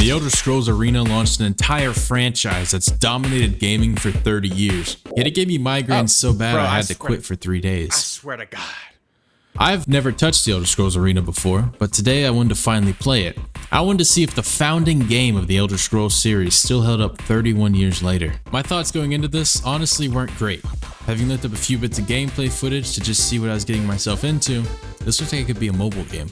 The Elder Scrolls Arena launched an entire franchise that's dominated gaming for 30 years. Yet it gave me migraines so bad I had to quit for 3 days. I swear to God. I've never touched the Elder Scrolls Arena before, but today I wanted to finally play it. I wanted to see if the founding game of the Elder Scrolls series still held up 31 years later. My thoughts going into this honestly weren't great. Having looked up a few bits of gameplay footage to just see what I was getting myself into, this looked like it could be a mobile game.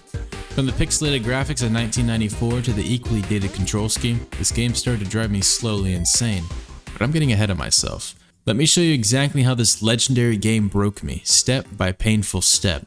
From the pixelated graphics of 1994 to the equally dated control scheme, this game started to drive me slowly insane. But I'm getting ahead of myself. Let me show you exactly how this legendary game broke me, step by painful step.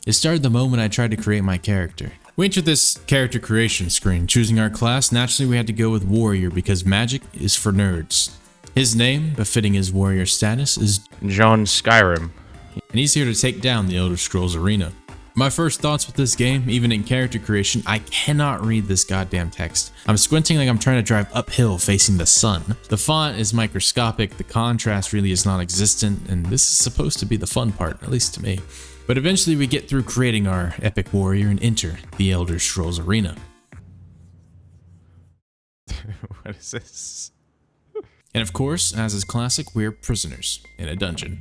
It started the moment I tried to create my character. We entered this character creation screen. Choosing our class, naturally we had to go with warrior because magic is for nerds. His name, befitting his warrior status, is John Skyrim. And he's here to take down the Elder Scrolls Arena. My first thoughts with this game, even in character creation, I cannot read this goddamn text. I'm squinting like I'm trying to drive uphill facing the sun. The font is microscopic, the contrast really is non-existent, and this is supposed to be the fun part, at least to me. But eventually we get through creating our epic warrior and enter the Elder Scrolls Arena. What is this? And of course, as is classic, we're prisoners in a dungeon.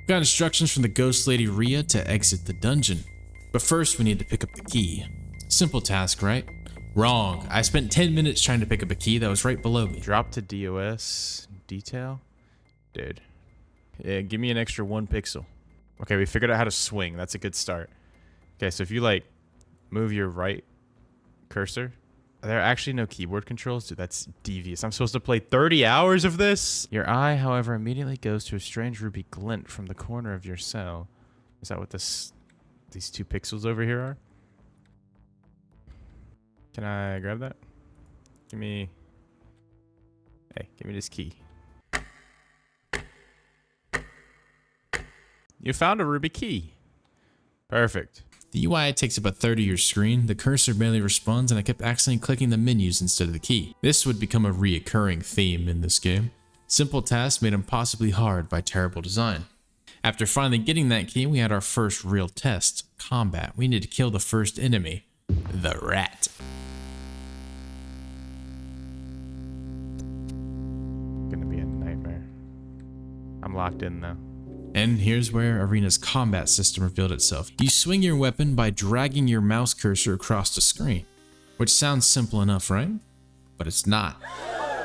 Got instructions from the ghost lady Rhea to exit the dungeon. But first we need to pick up the key. Simple task, right? Wrong. I spent 10 minutes trying to pick up a key that was right below me. Drop to DOS detail? Dude. Yeah, give me an extra 1 pixel. Okay, we figured out how to swing. That's a good start. Okay, so if you like move your right cursor, there are actually no keyboard controls. Dude, that's devious. I'm supposed to play 30 hours of this? Your eye, however, immediately goes to a strange ruby glint from the corner of your cell. Is that what these 2 pixels over here are? Can I grab that? Give me this key. You found a ruby key. Perfect. The UI takes up a third of your screen, the cursor barely responds, and I kept accidentally clicking the menus instead of the key. This would become a reoccurring theme in this game. Simple tasks made impossibly hard by terrible design. After finally getting that key, we had our first real test, combat. We needed to kill the first enemy, the rat. Gonna be a nightmare. I'm locked in though. And here's where Arena's combat system revealed itself. You swing your weapon by dragging your mouse cursor across the screen, which sounds simple enough, right? But it's not.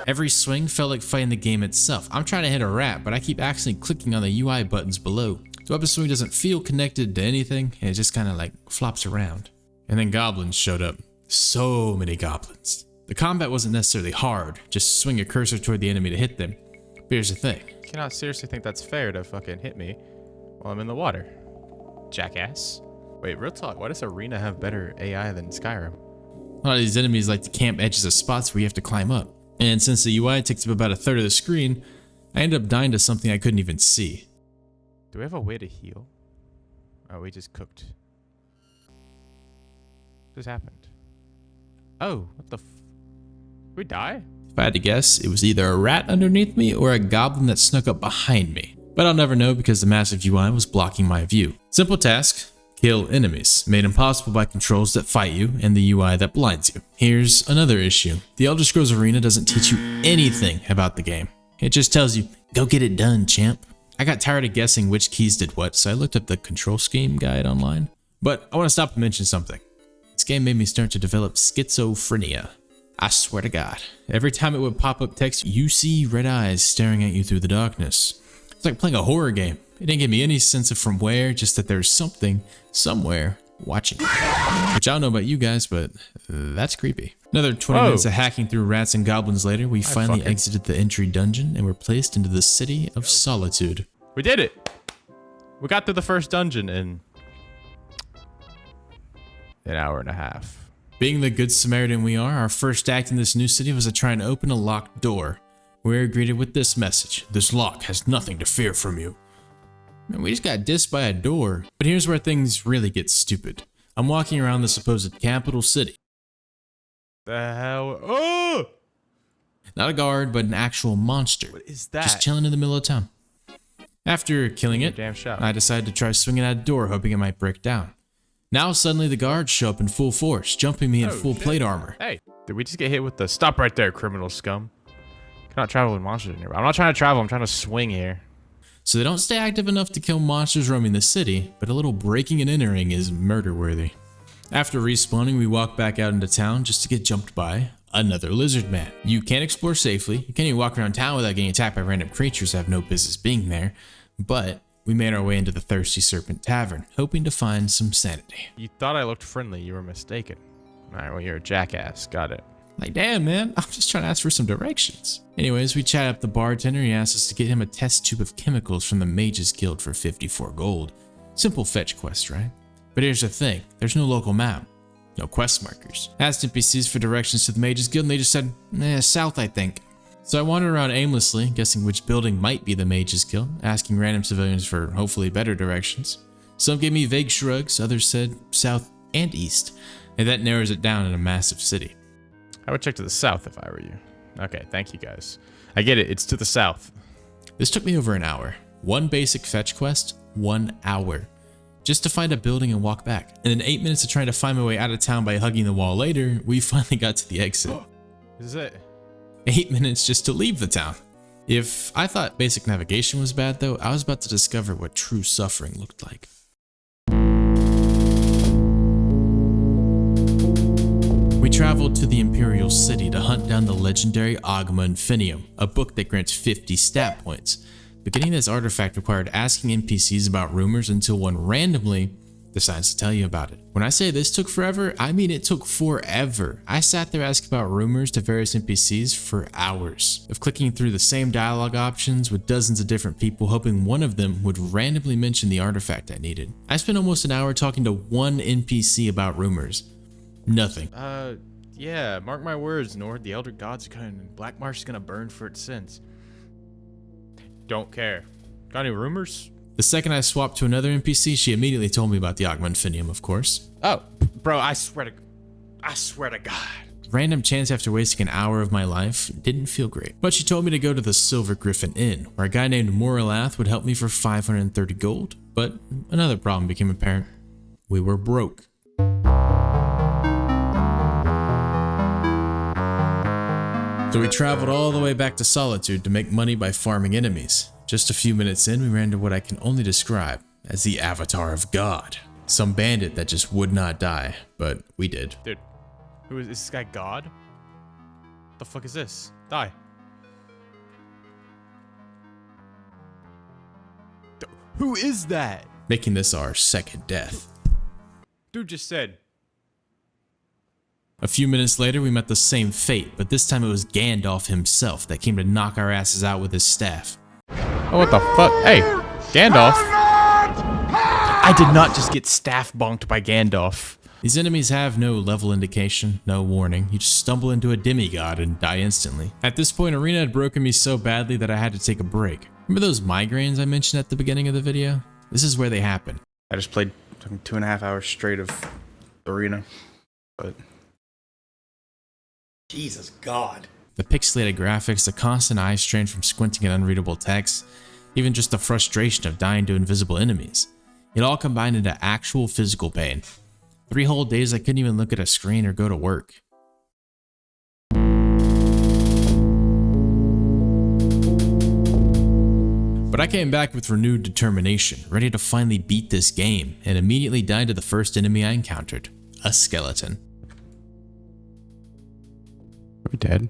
Every swing felt like fighting the game itself. I'm trying to hit a rat, but I keep accidentally clicking on the UI buttons below. The weapon swing doesn't feel connected to anything, and it just kind of like flops around. And then goblins showed up. So many goblins. The combat wasn't necessarily hard, just swing your cursor toward the enemy to hit them. But here's the thing. You cannot seriously think that's fair to fucking hit me while I'm in the water. Jackass. Wait, real talk, why does Arena have better AI than Skyrim? A lot of these enemies like to camp edges of spots where you have to climb up. And since the UI takes up about a third of the screen, I ended up dying to something I couldn't even see. Do we have a way to heal? Oh, we just cooked. What just happened? Oh, what the Did we die? If I had to guess, it was either a rat underneath me or a goblin that snuck up behind me. But I'll never know because the massive UI was blocking my view. Simple task, kill enemies, made impossible by controls that fight you and the UI that blinds you. Here's another issue. The Elder Scrolls Arena doesn't teach you anything about the game. It just tells you, go get it done, champ. I got tired of guessing which keys did what, so I looked up the control scheme guide online. But I want to stop and mention something. This game made me start to develop schizophrenia. I swear to God, every time it would pop up text, you see red eyes staring at you through the darkness. It's like playing a horror game. It didn't give me any sense of from where, just that there's something, somewhere, watching. Which I don't know about you guys, but that's creepy. Another 20 minutes of hacking through rats and goblins later, we finally exited the entry dungeon and were placed into the City of Solitude. We did it! We got through the first dungeon in an hour and a half. Being the good Samaritan we are, our first act in this new city was to try and open a locked door. We were greeted with this message: this lock has nothing to fear from you. Man, we just got dissed by a door. But here's where things really get stupid. I'm walking around the supposed capital city. The hell? Oh! Not a guard, but an actual monster. What is that? Just chilling in the middle of town. After killing it, Damn shot. I decided to try swinging at a door, hoping it might break down. Now suddenly the guards show up in full force, jumping me in Oh, full shit. plate armor. Hey, did we just get hit with the stop right there, criminal scum? Cannot travel with monsters nearby. I'm not trying to travel, I'm trying to swing here. So they don't stay active enough to kill monsters roaming the city, but a little breaking and entering is murder-worthy. After respawning, we walk back out into town just to get jumped by another lizard man. You can't explore safely, you can't even walk around town without getting attacked by random creatures that have no business being there, but we made our way into the Thirsty Serpent Tavern, hoping to find some sanity. You thought I looked friendly, you were mistaken. Alright, well you're a jackass, got it. Like, damn man, I'm just trying to ask for some directions. Anyways, we chat up the bartender and he asked us to get him a test tube of chemicals from the Mages Guild for 54 gold. Simple fetch quest, right? But here's the thing, there's no local map, no quest markers. Asked NPCs for directions to the Mages Guild and they just said, south I think. So I wandered around aimlessly, guessing which building might be the Mages Guild, asking random civilians for hopefully better directions. Some gave me vague shrugs, others said south and east, and that narrows it down in a massive city. I would check to the south if I were you. Okay, thank you guys. I get it, it's to the south. This took me over an hour. One basic fetch quest, 1 hour. Just to find a building and walk back. And in 8 minutes of trying to find my way out of town by hugging the wall later, we finally got to the exit. This is it. 8 minutes just to leave the town. If I thought basic navigation was bad though, I was about to discover what true suffering looked like. We traveled to the Imperial City to hunt down the legendary Agma Infinium, a book that grants 50 stat points. But getting this artifact required asking NPCs about rumors until one randomly decides to tell you about it. When I say this took forever, I mean it took forever. I sat there asking about rumors to various NPCs for hours, of clicking through the same dialogue options with dozens of different people, hoping one of them would randomly mention the artifact I needed. I spent almost an hour talking to one NPC about rumors. Nothing. Yeah, mark my words, Nord. The Elder Gods are coming. Black Marsh is gonna burn for its sins. Don't care. Got any rumors? The second I swapped to another NPC, she immediately told me about the Agma Infinium, of course. Oh, bro, I swear to God. Random chance after wasting an hour of my life didn't feel great. But she told me to go to the Silver Griffin Inn, where a guy named Moralath would help me for 530 gold. But another problem became apparent. We were broke. So we traveled all the way back to Solitude to make money by farming enemies. Just a few minutes in, we ran into what I can only describe as the Avatar of God. Some bandit that just would not die, but we did. Dude, who is this guy? God? What the fuck is this? Die. Who is that? Making this our second death. Dude just said. A few minutes later, we met the same fate, but this time it was Gandalf himself that came to knock our asses out with his staff. Oh, what the fuck? Hey, Gandalf. I did not just get staff bonked by Gandalf. These enemies have no level indication, no warning. You just stumble into a demigod and die instantly. At this point, Arena had broken me so badly that I had to take a break. Remember those migraines I mentioned at the beginning of the video? This is where they happen. I just played 2.5 hours straight of Arena, but Jesus God. The pixelated graphics, the constant eye strain from squinting at unreadable text, even just the frustration of dying to invisible enemies. It all combined into actual physical pain. 3 whole days I couldn't even look at a screen or go to work. But I came back with renewed determination, ready to finally beat this game, and immediately died to the first enemy I encountered, a skeleton. Are we dead?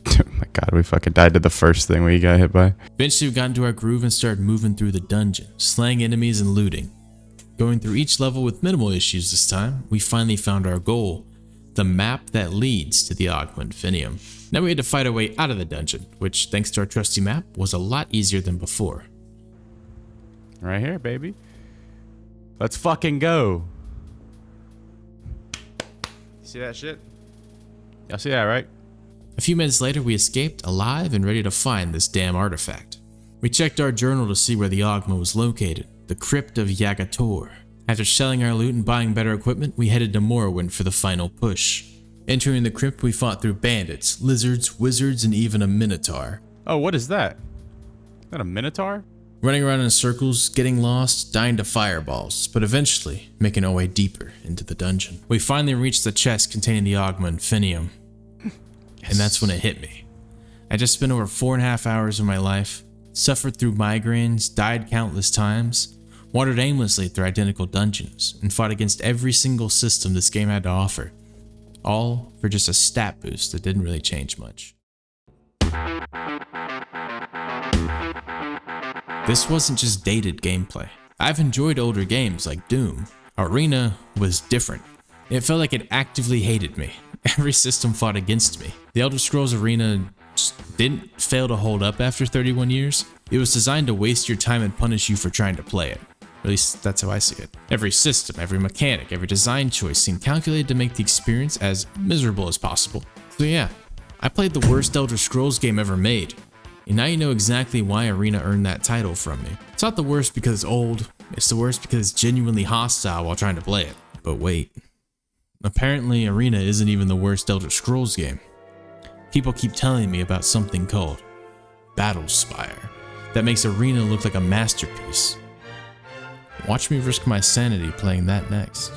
Oh my God, we fucking died to the first thing we got hit by. Eventually we got into our groove and started moving through the dungeon, slaying enemies and looting. Going through each level with minimal issues this time, we finally found our goal, the map that leads to the Agma Infinium. Now we had to fight our way out of the dungeon, which thanks to our trusty map was a lot easier than before. Right here, baby. Let's fucking go. See that shit? Y'all see that, right? A few minutes later we escaped alive and ready to find this damn artifact. We checked our journal to see where the Agma was located, the Crypt of Yagator. After selling our loot and buying better equipment, we headed to Morrowind for the final push. Entering the crypt, we fought through bandits, lizards, wizards, and even a minotaur. Oh, what is that? Is that a minotaur? running around in circles, getting lost, dying to fireballs, but eventually making our way deeper into the dungeon. We finally reached the chest containing the Ogma Infinium, and that's when it hit me. I just spent over 4.5 hours of my life, suffered through migraines, died countless times, wandered aimlessly through identical dungeons, and fought against every single system this game had to offer. All for just a stat boost that didn't really change much. This wasn't just dated gameplay. I've enjoyed older games like Doom. Arena was different. It felt like it actively hated me. Every system fought against me. The Elder Scrolls Arena just didn't fail to hold up after 31 years. It was designed to waste your time and punish you for trying to play it. At least that's how I see it. Every system, every mechanic, every design choice seemed calculated to make the experience as miserable as possible. So yeah, I played the worst Elder Scrolls game ever made. And now you know exactly why Arena earned that title from me. It's not the worst because it's old, it's the worst because it's genuinely hostile while trying to play it. But wait, apparently Arena isn't even the worst Elder Scrolls game. People keep telling me about something called Battlespire that makes Arena look like a masterpiece. Watch me risk my sanity playing that next.